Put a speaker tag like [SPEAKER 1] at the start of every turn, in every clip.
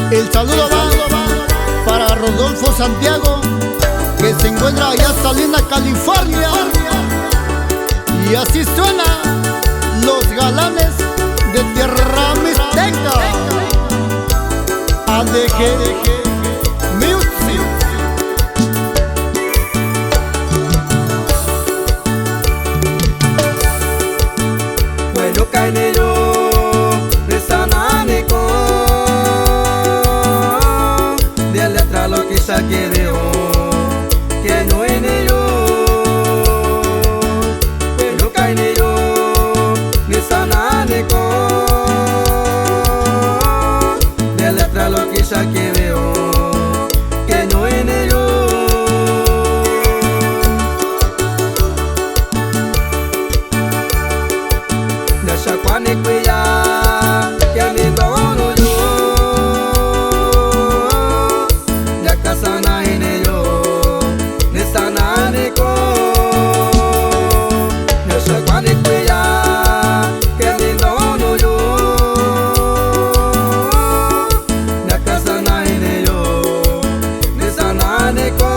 [SPEAKER 1] El saludo va para Rodolfo Santiago, que se encuentra allá en Salinas, California. Y así suena los galanes de Tierra Mixteca. ADG Music.
[SPEAKER 2] Bueno, cainero de Sananico, de letra lo que saqué de que no en ello. Bueno, cainero de Sananico, de letra lo que saqué de que no en ello. Kwani kuya kani dono yo yakasana ine yo nisana niko yasha kwani kuya kani dono yo yakasana ine yo nisana niko.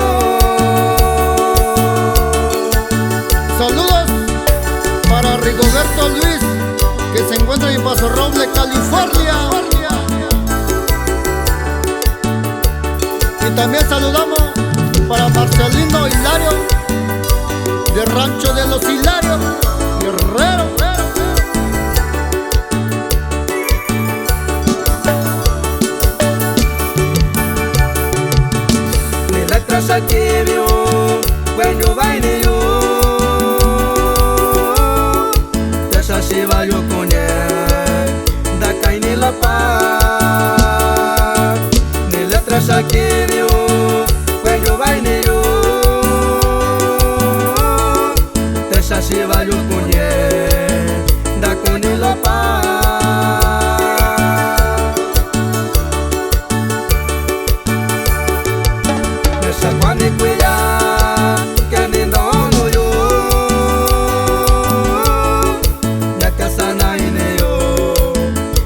[SPEAKER 1] Saludos para Rigoberto Luis, que se encuentra en Paso Roble, California. Y también saludamos para Marcelino Hilario, de Rancho de los Hilarios, Guerrero.
[SPEAKER 2] Mi letra se vio, bueno vaine yo. Se va yo con él, da caine la paz. Ni letra saquerio, cuello vaine yo. Esa se va yo con él, da caine la paz. Esa cuane cuya, que ni dono yo. Sana ine yo,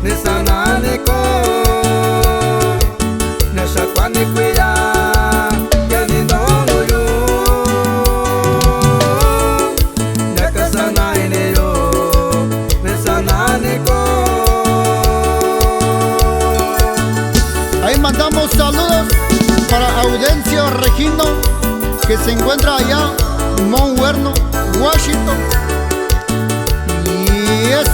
[SPEAKER 2] nisana niko, nesha kwani kuya, yani dono yo, nakasana ine yo, nisana niko.
[SPEAKER 1] Ahí mandamos saludos para Audencio Regino, que se encuentra allá en Mount Vernon, Washington. Y es